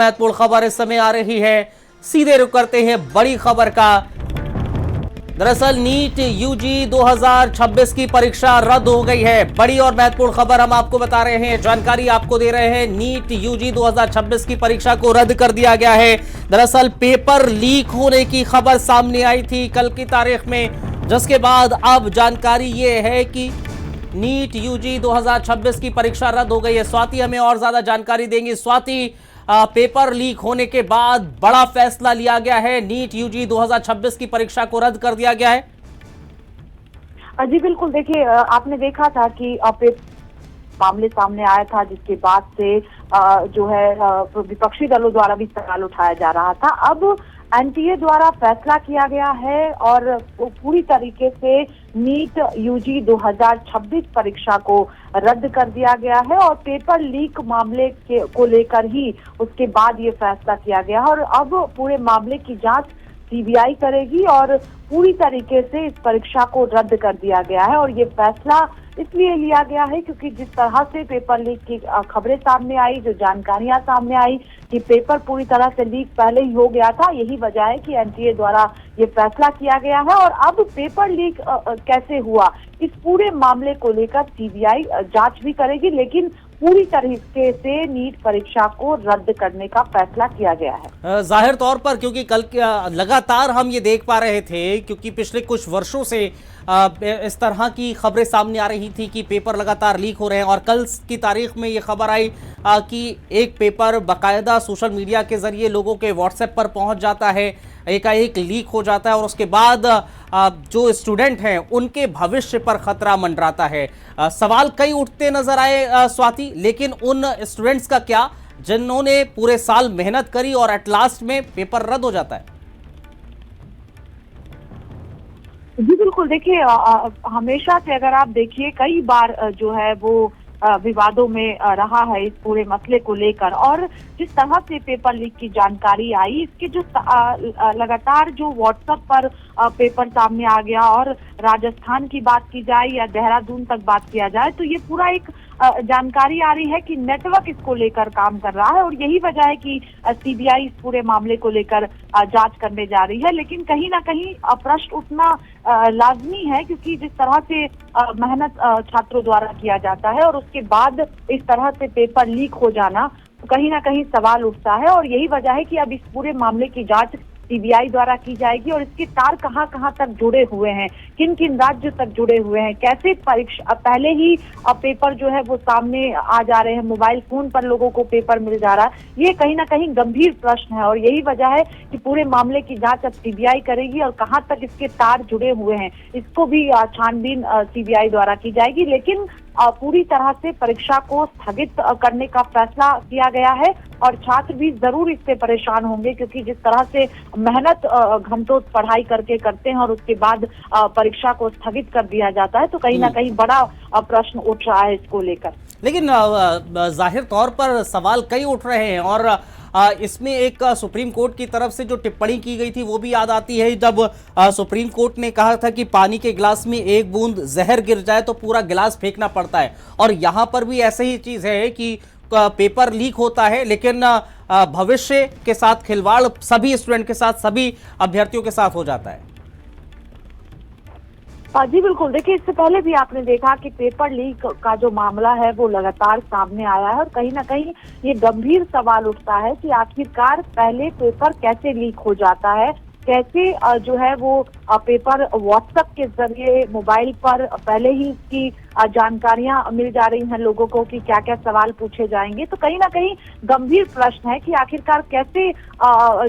महत्वपूर्ण खबर इस समय आ रही है। सीधे रुख करते हैं बड़ी खबर का। दरअसल नीट यूजी 2026 की परीक्षा रद्द हो गई है। बड़ी और महत्वपूर्ण खबर हम आपको बता रहे हैं, जानकारी आपको दे रहे हैं। नीट यूजी 2026 की परीक्षा को रद्द कर दिया गया है। दरअसल पेपर लीक होने की खबर सामने आई थी कल की तारीख में, जिसके बाद अब जानकारी ये है कि नीट यूजी 2026 की परीक्षा रद्द हो गई है। स्वाति हमें और ज्यादा जानकारी देंगी। स्वाति, पेपर लीक होने के बाद बड़ा फैसला लिया गया है, नीट यूजी 2026 की परीक्षा को रद्द कर दिया गया है। जी बिल्कुल, देखिए आपने देखा था कि मामले सामने आया था, जिसके बाद से जो है विपक्षी दलों द्वारा भी सवाल उठाया जा रहा था। अब एनटीए द्वारा फैसला किया गया है और पूरी तरीके से नीट यूजी 2026 परीक्षा को रद्द कर दिया गया है और पेपर लीक मामले को लेकर ही उसके बाद ये फैसला किया गया है। और अब पूरे मामले की जांच सीबीआई करेगी और पूरी तरीके से इस परीक्षा को रद्द कर दिया गया है। और ये फैसला इसलिए लिया गया है क्योंकि जिस तरह से पेपर लीक की खबरें सामने आई, जो जानकारियां सामने आई कि पेपर पूरी तरह से लीक पहले ही हो गया था, यही वजह है कि एनटीए द्वारा ये फैसला किया गया है। और अब पेपर लीक कैसे हुआ, इस पूरे मामले को लेकर सीबीआई जांच भी करेगी, लेकिन पूरी तरीके से नीट परीक्षा को रद्द करने का फैसला किया गया है। जाहिर तौर पर, क्योंकि कल लगातार हम ये देख पा रहे थे, क्योंकि पिछले कुछ वर्षों से इस तरह की खबरें सामने आ रही थी कि पेपर लगातार लीक हो रहे हैं। और कल की तारीख में ये खबर आई कि एक पेपर बाकायदा सोशल मीडिया के जरिए लोगों के व्हाट्सएप पर पहुंच जाता है, एकाएक लीक हो जाता है और उसके बाद जो स्टूडेंट हैं उनके भविष्य पर खतरा मंडराता है। सवाल कई उठते नजर आए स्वाति, लेकिन उन स्टूडेंट्स का क्या जिन्होंने पूरे साल मेहनत करी और एट लास्ट में पेपर रद्द हो जाता है? जी बिल्कुल, देखिए हमेशा से अगर आप देखिए कई बार जो है वो विवादों में रहा है इस पूरे मसले को लेकर। और जिस तरह से पेपर लीक की जानकारी आई, इसके जो लगातार जो व्हाट्सएप पर पेपर सामने आ गया, और राजस्थान की बात की जाए या देहरादून तक बात किया जाए, तो ये पूरा एक जानकारी आ रही है कि नेटवर्क इसको लेकर काम कर रहा है। और यही वजह है कि सीबीआई इस पूरे मामले को लेकर जांच करने जा रही है। लेकिन कहीं ना कहीं प्रश्न उठना लाजमी है, क्योंकि जिस तरह से मेहनत छात्रों द्वारा किया जाता है और उसके बाद इस तरह से पेपर लीक हो जाना, कहीं ना कहीं सवाल उठता है। और यही वजह है कि अब इस पूरे मामले की जांच सीबीआई द्वारा की जाएगी और इसके तार कहां कहां तक जुड़े हुए हैं, किन किन राज्य तक जुड़े हुए हैं, कैसे परीक्षा पहले ही पेपर जो है वो सामने आ जा रहे हैं, मोबाइल फोन पर लोगों को पेपर मिल जा रहा है, ये कहीं ना कहीं गंभीर प्रश्न है। और यही वजह है कि पूरे मामले की जांच अब सीबीआई करेगी और कहां तक इसके तार जुड़े हुए हैं, इसको भी छानबीन सीबीआई द्वारा की जाएगी। लेकिन पूरी तरह से परीक्षा को स्थगित करने का फैसला किया गया है और छात्र भी जरूर इससे परेशान होंगे, क्योंकि जिस तरह से मेहनत घंटों पढ़ाई करके करते हैं और उसके बाद परीक्षा को स्थगित कर दिया जाता है, तो कहीं ना कहीं बड़ा प्रश्न उठ रहा है इसको लेकर। लेकिन जाहिर तौर पर सवाल कई उठ रहे हैं और इसमें एक सुप्रीम कोर्ट की तरफ से जो टिप्पणी की गई थी वो भी याद आती है, जब सुप्रीम कोर्ट ने कहा था कि पानी के गिलास में एक बूंद जहर गिर जाए तो पूरा गिलास फेंकना पड़ता है। और यहाँ पर भी ऐसे ही चीज है कि पेपर लीक होता है, लेकिन भविष्य के साथ खिलवाड़ सभी स्टूडेंट के साथ, सभी अभ्यर्थियों के साथ हो जाता है। जी बिल्कुल, देखिए इससे पहले भी आपने देखा कि पेपर लीक का जो मामला है वो लगातार सामने आया है और कहीं ना कहीं ये गंभीर सवाल उठता है कि आखिरकार पहले पेपर कैसे लीक हो जाता है, कैसे जो है वो पेपर व्हाट्सएप के जरिए मोबाइल पर पहले ही इसकी जानकारियां मिल जा रही हैं लोगों को कि क्या क्या सवाल पूछे जाएंगे। तो कहीं ना कहीं गंभीर प्रश्न है कि आखिरकार कैसे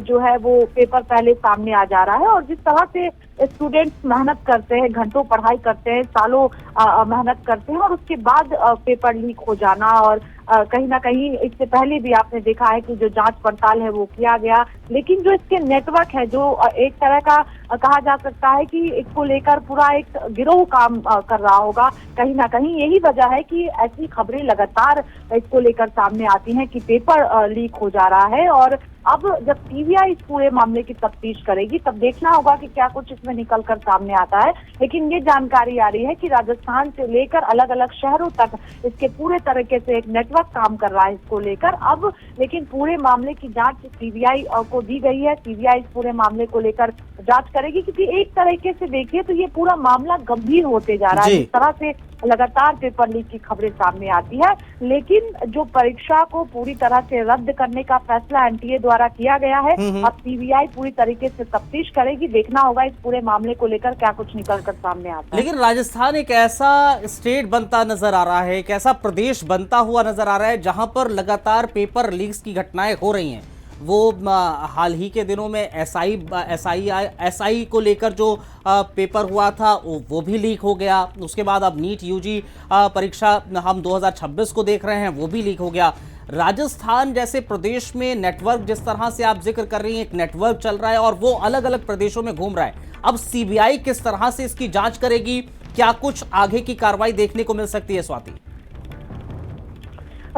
जो है वो पेपर पहले सामने आ जा रहा है। और जिस तरह से स्टूडेंट्स मेहनत करते हैं, घंटों पढ़ाई करते हैं, सालों मेहनत करते हैं और उसके बाद पेपर लीक हो जाना, और कहीं ना कहीं इससे पहले भी आपने देखा है कि जो जांच पड़ताल है वो किया गया, लेकिन जो इसके नेटवर्क है, जो एक तरह का कहा जा सकता है कि इसको लेकर पूरा एक गिरोह काम कर रहा होगा। कहीं ना कहीं यही वजह है कि ऐसी खबरें लगातार इसको लेकर सामने आती हैं कि पेपर लीक हो जा रहा है। और अब जब सीबीआई इस पूरे मामले की तफ्तीश करेगी तब देखना होगा कि क्या कुछ इसमें निकल कर सामने आता है। लेकिन ये जानकारी आ रही है कि राजस्थान से लेकर अलग अलग शहरों तक इसके पूरे तरीके से एक नेटवर्क काम कर रहा है इसको लेकर। अब लेकिन पूरे मामले की जांच सीबीआई को दी गई है। सीबीआई इस पूरे मामले को लेकर जांच करेगी, क्योंकि एक तरीके से देखिए तो ये पूरा मामला गंभीर होते जा रहा है। इस तरह से लगातार पेपर लीक की खबरें सामने आती है। लेकिन जो परीक्षा को पूरी तरह से रद्द करने का फैसला एनटीए द्वारा किया गया है, अब सीबीआई पूरी तरीके से तफ्तीश करेगी। देखना होगा इस पूरे मामले को लेकर क्या कुछ निकल कर सामने आता है। लेकिन राजस्थान एक ऐसा स्टेट बनता नजर आ रहा है, एक ऐसा प्रदेश बनता हुआ नजर आ रहा है जहां पर लगातार पेपर लीक्स की घटनाएं हो रही हैं। वो हाल ही के दिनों में एसआई को लेकर जो पेपर हुआ था वो भी लीक हो गया। उसके बाद अब नीट यूजी परीक्षा हम 2026 को देख रहे हैं, वो भी लीक हो गया। राजस्थान जैसे प्रदेश में नेटवर्क, जिस तरह से आप जिक्र कर रही हैं, एक नेटवर्क चल रहा है और वो अलग अलग प्रदेशों में घूम रहा है। अब सीबीआई किस तरह से इसकी जांच करेगी, क्या कुछ आगे की कार्रवाई देखने को मिल सकती है स्वाति?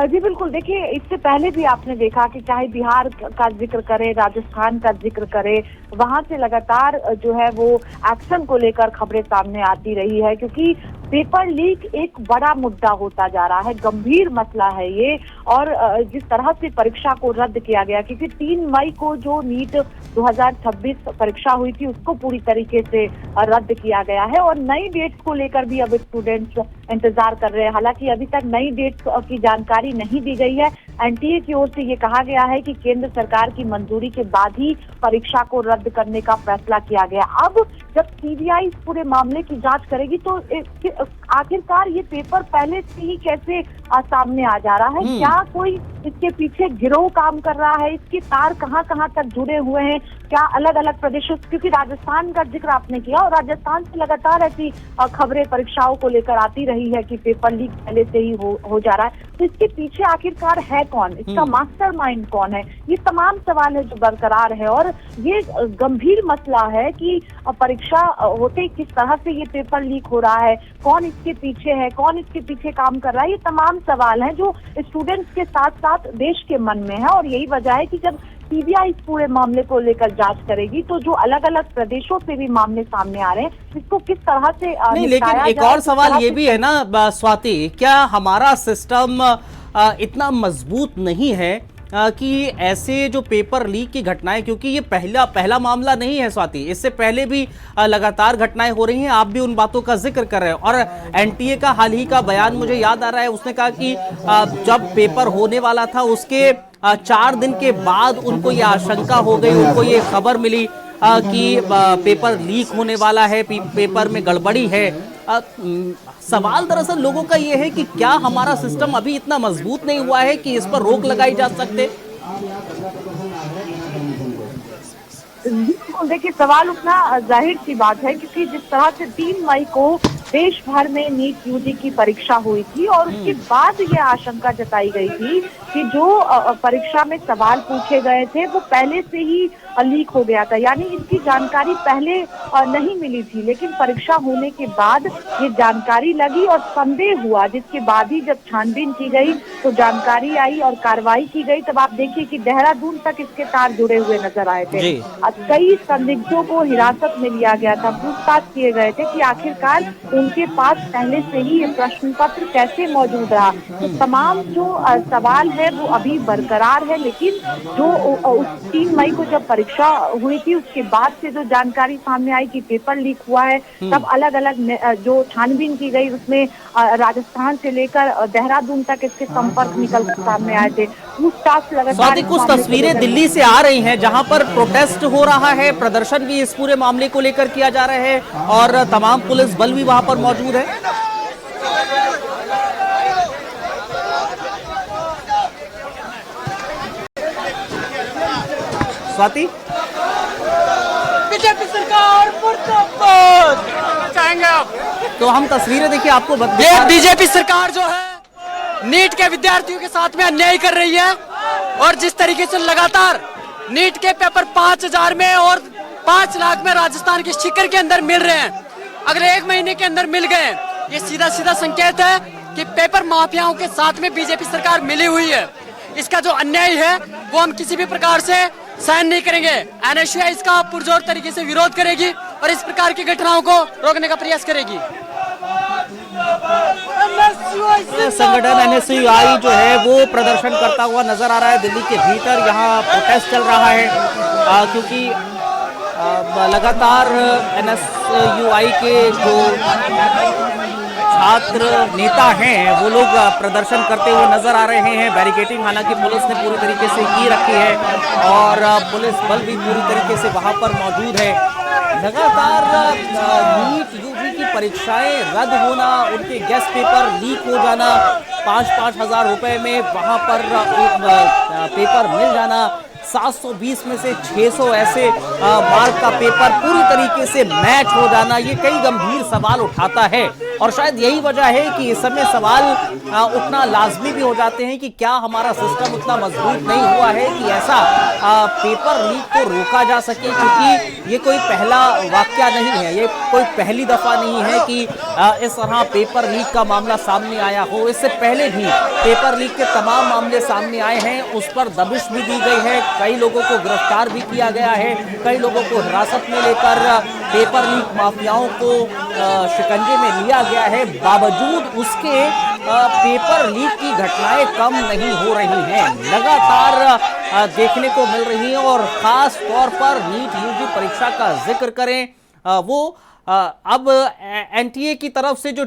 जी बिल्कुल, देखिए इससे पहले भी आपने देखा कि चाहे बिहार का जिक्र करे, राजस्थान का जिक्र करे, वहां से लगातार जो है वो एक्शन को लेकर खबरें सामने आती रही है। क्योंकि पेपर लीक एक बड़ा मुद्दा होता जा रहा है, गंभीर मसला है ये। और जिस तरह से परीक्षा को रद्द किया गया, क्योंकि 3 मई को जो नीट 2026 परीक्षा हुई थी उसको पूरी तरीके से रद्द किया गया है। और नई डेट्स को लेकर भी अब स्टूडेंट्स इंतजार कर रहे हैं। हालांकि अभी तक नई डेट्स की जानकारी नहीं दी गई है। एनटीए की ओर से ये कहा गया है कि केंद्र सरकार की मंजूरी के बाद ही परीक्षा को रद्द करने का फैसला किया गया। अब जब सीबीआई इस पूरे मामले की जांच करेगी तो आखिरकार ये पेपर पहले से ही कैसे सामने आ जा रहा है, क्या कोई इसके पीछे गिरोह काम कर रहा है, इसके तार कहां कहां तक जुड़े हुए हैं, क्या अलग अलग प्रदेशों, क्योंकि राजस्थान का जिक्र आपने किया और राजस्थान से लगातार ऐसी खबरें परीक्षाओं को लेकर आती रही है कि पेपर लीक पहले से ही हो जा रहा है। तो इसके पीछे आखिरकार है कौन, इसका मास्टरमाइंड कौन है, ये तमाम सवाल है जो बरकरार है। और ये गंभीर मसला है कि परीक्षा होते किस तरह से ये पेपर लीक हो रहा है, कौन इसके पीछे है, कौन इसके पीछे काम कर रहा है, ये तमाम सवाल हैं जो स्टूडेंट्स के साथ साथ देश के मन में है। और यही वजह है कि जब सीबीआई इस पूरे मामले को लेकर जांच करेगी तो जो अलग अलग प्रदेशों से भी मामले सामने आ रहे हैं, इसको किस तरह से नहीं, लेकिन एक और सवाल ये भी है ना स्वाति, क्या हमारा सिस्टम इतना मजबूत नहीं है कि ऐसे जो पेपर लीक की घटनाएं, क्योंकि ये पहला मामला नहीं है स्वाति, इससे पहले भी लगातार घटनाएं हो रही हैं, आप भी उन बातों का जिक्र कर रहे हैं। और एनटीए का हाल ही का बयान मुझे याद आ रहा है, उसने कहा कि जब पेपर होने वाला था उसके 4 दिन के बाद उनको ये आशंका हो गई, उनको ये खबर मिली कि पेपर लीक होने वाला है, पेपर में गड़बड़ी है। सवाल दरअसल लोगों का ये है कि क्या हमारा सिस्टम अभी इतना मजबूत नहीं हुआ है कि इस पर रोक लगाई जा सकते? देखिए सवाल उठना जाहिर सी बात है, क्योंकि जिस तरह से 3 मई को देश भर में नीट यूजी की परीक्षा हुई थी और उसके बाद ये आशंका जताई गई थी कि जो परीक्षा में सवाल पूछे गए थे वो पहले से ही लीक हो गया था, यानी इसकी जानकारी पहले नहीं मिली थी। लेकिन परीक्षा होने के बाद ये जानकारी लगी और संदेह हुआ, जिसके बाद ही जब छानबीन की गई तो जानकारी आई और कार्रवाई की गई। तब आप देखिए कि देहरादून तक इसके तार जुड़े हुए नजर आए थे। कई संदिग्धों को हिरासत में लिया गया था, पूछताछ किए गए थे कि आखिरकार उनके पास पहले से ही ये प्रश्न पत्र कैसे मौजूद रहा। तो तमाम जो सवाल है वो अभी बरकरार है। लेकिन जो उस 3 मई को जब परीक्षा हुई थी उसके बाद से जो जानकारी सामने आई कि पेपर लीक हुआ है, तब अलग अलग जो छानबीन की गई उसमें राजस्थान से लेकर देहरादून तक इसके संपर्क निकल कर सामने आए थे। पूछताछ लगातार, कुछ तस्वीरें दिल्ली से आ रही हैं जहां पर प्रोटेस्ट हो रहा है, प्रदर्शन भी इस पूरे मामले को लेकर किया जा रहा है और तमाम पुलिस बल भी वहां पर मौजूद है। स्वाति, बीजेपी सरकार मुर्दाबाद चाहेंगे आप, तो हम तस्वीरें देखिए आपको ये बीजेपी सरकार जो है नीट के विद्यार्थियों के साथ में अन्याय कर रही है और जिस तरीके से लगातार नीट के पेपर 5000 में और 5 लाख में राजस्थान के शिखर के अंदर मिल रहे हैं। अगर 1 महीने के अंदर मिल गए, ये सीधा सीधा संकेत है कि पेपर माफियाओं के साथ में बीजेपी सरकार मिली हुई है। इसका जो अन्याय है वो हम किसी भी प्रकार से सहन नहीं करेंगे। एनएसयूआई इसका पुरजोर तरीके से विरोध करेगी और इस प्रकार की घटनाओं को रोकने का प्रयास करेगी। संगठन एनएसयूआई जो है वो प्रदर्शन करता हुआ नजर आ रहा है दिल्ली के भीतर। यहाँ प्रोटेस्ट चल रहा है क्योंकि लगातार एनएसयूआई के जो छात्र नेता हैं वो लोग प्रदर्शन करते हुए नजर आ रहे हैं। बैरिकेडिंग हालांकि पुलिस ने पूरी तरीके से की रखी है और पुलिस बल भी पूरी तरीके से वहां पर मौजूद है। लगातार नीट यूजी की परीक्षाएं रद्द होना, उनके गेस्ट पेपर लीक हो जाना, 5-5 हजार रुपए में वहां पर पेपर मिल जाना, 720 में से 600 ऐसे मार्क का पेपर पूरी तरीके से मैच हो जाना, ये कई गंभीर सवाल उठाता है। और शायद यही वजह है कि इस समय सवाल उतना लाजमी भी हो जाते हैं कि क्या हमारा सिस्टम उतना मजबूत नहीं हुआ है कि ऐसा पेपर लीक को रोका जा सके। क्योंकि ये कोई पहला वाकया नहीं है, ये कोई पहली दफा नहीं है कि इस तरह पेपर लीक का मामला सामने आया हो। इससे पहले भी पेपर लीक के तमाम मामले सामने आए हैं, उस पर दबिश भी दी गई है, कई लोगों को गिरफ्तार भी किया गया है, कई लोगों को हिरासत में लेकर पेपर लीक माफियाओं को शिकंजे में लिया गया है। बावजूद उसके पेपर लीक की घटनाएं कम नहीं हो रही हैं, लगातार देखने को मिल रही हैं। और खास तौर पर नीट यूजी परीक्षा का जिक्र करें, वो अब एनटीए की तरफ से जो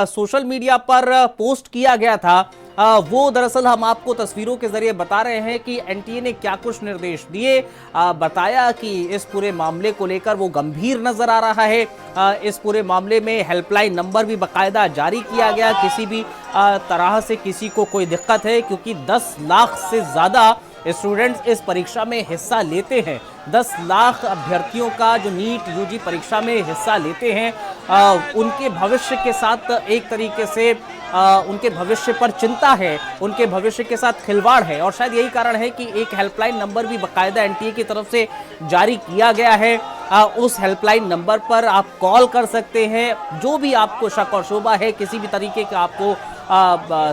सोशल मीडिया पर पोस्ट किया गया था वो दरअसल हम आपको तस्वीरों के जरिए बता रहे हैं कि एनटीए ने क्या कुछ निर्देश दिए। बताया कि इस पूरे मामले को लेकर वो गंभीर नजर आ रहा है। इस पूरे मामले में हेल्पलाइन नंबर भी बाकायदा जारी किया गया, किसी भी तरह से किसी को कोई दिक्कत है, क्योंकि 10 लाख से ज्यादा स्टूडेंट्स इस परीक्षा में हिस्सा लेते हैं। 10 लाख अभ्यर्थियों का जो नीट यूजी परीक्षा में हिस्सा लेते हैं, उनके भविष्य के साथ एक तरीके से उनके भविष्य पर चिंता है, उनके भविष्य के साथ खिलवाड़ है। और शायद यही कारण है कि एक हेल्पलाइन नंबर भी बाकायदा एनटीए की तरफ से जारी किया गया है। उस हेल्पलाइन नंबर पर आप कॉल कर सकते हैं, जो भी आपको शक और शुबा है, किसी भी तरीके का आपको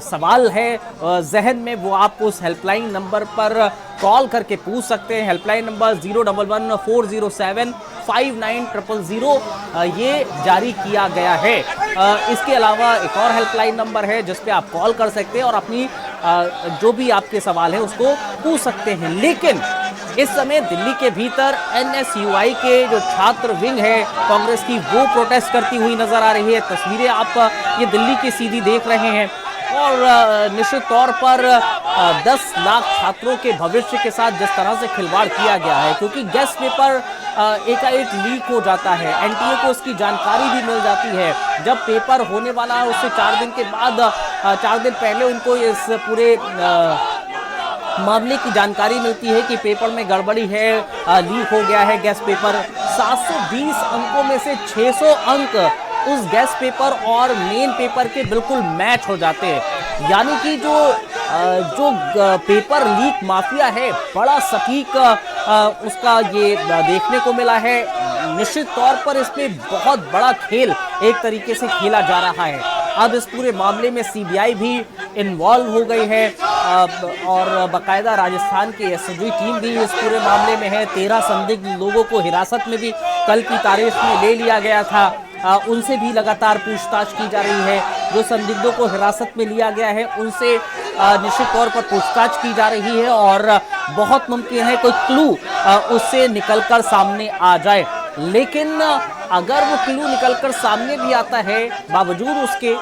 सवाल है जहन में, वो आप उस हेल्पलाइन नंबर पर कॉल करके पूछ सकते हैं। हेल्पलाइन नंबर 011-407-5900 ये जारी किया गया है। इसके अलावा एक और हेल्पलाइन नंबर है जिस पे आप कॉल कर सकते हैं और अपनी जो भी आपके सवाल है उसको पूछ सकते हैं। लेकिन इस समय दिल्ली के भीतर एनएसयूआई के जो छात्र विंग है कांग्रेस की, वो प्रोटेस्ट करती हुई नजर आ रही है। तस्वीरें आप ये दिल्ली की सीधी देख रहे हैं और निश्चित तौर पर 10 लाख छात्रों के भविष्य के साथ जिस तरह से खिलवाड़ किया गया है, क्योंकि गेस्ट पेपर एकाएक लीक हो जाता है, एनटीए को इसकी जानकारी भी मिल जाती है। जब पेपर होने वाला है उससे 4 दिन के बाद, 4 दिन पहले उनको इस पूरे मामले की जानकारी मिलती है कि पेपर में गड़बड़ी है, लीक हो गया है गेस्ट पेपर। 720 अंकों में से 600 अंक उस गेस्ट पेपर और मेन पेपर के बिल्कुल मैच हो जाते हैं। यानी कि जो पेपर लीक माफिया है, बड़ा सटीक उसका ये देखने को मिला है। निश्चित तौर पर इसमें बहुत बड़ा खेल एक तरीके से खेला जा रहा है। अब इस पूरे मामले में सीबीआई भी इन्वॉल्व हो गई है और बाकायदा राजस्थान की एसओजी टीम भी इस पूरे मामले में है। 13 संदिग्ध लोगों को हिरासत में भी कल की तारीख में ले लिया गया था, उनसे भी लगातार पूछताछ की जा रही है। जो संदिग्धों को हिरासत में लिया गया है उनसे निश्चित तौर पर पूछताछ की जा रही है और बहुत मुमकिन है कोई क्लू उससे निकलकर सामने आ जाए। लेकिन अगर वो क्लू निकलकर सामने भी आता है, बावजूद उसके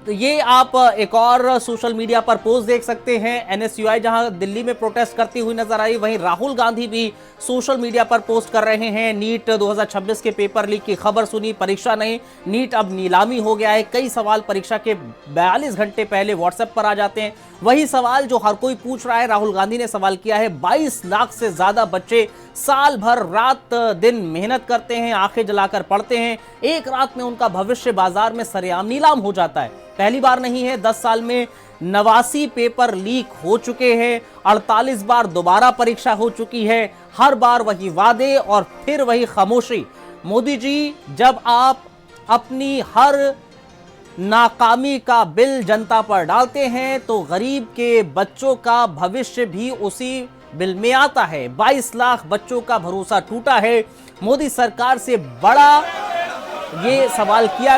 तो ये आप एक और सोशल मीडिया पर पोस्ट देख सकते हैं। एनएसयूआई जहां दिल्ली में प्रोटेस्ट करती हुई नजर आई, वहीं राहुल गांधी भी सोशल मीडिया पर पोस्ट कर रहे हैं। नीट 2026 के पेपर लीक की खबर सुनी, परीक्षा नहीं, नीट अब नीलामी हो गया है। कई सवाल परीक्षा के 42 घंटे पहले व्हाट्सएप पर आ जाते हैं। वही सवाल जो हर कोई पूछ रहा है, राहुल गांधी ने सवाल किया है। 22 लाख से ज्यादा बच्चे साल भर रात दिन मेहनत करते हैं, आंखें जलाकर पढ़ते हैं, एक रात में उनका भविष्य बाजार में सरेआम नीलाम हो जाता है। पहली बार नहीं है, 10 साल में 89 पेपर लीक हो चुके हैं, 48 बार दोबारा परीक्षा हो चुकी है, हर बार वही वादे और फिर वही खामोशी। मोदी जी, जब आप अपनी हर नाकामी का बिल जनता पर डालते हैं तो गरीब के बच्चों का भविष्य भी उसी बिल में आता है। 22 लाख बच्चों का भरोसा टूटा है। मोदी सरकार से बड़ा ये सवाल किया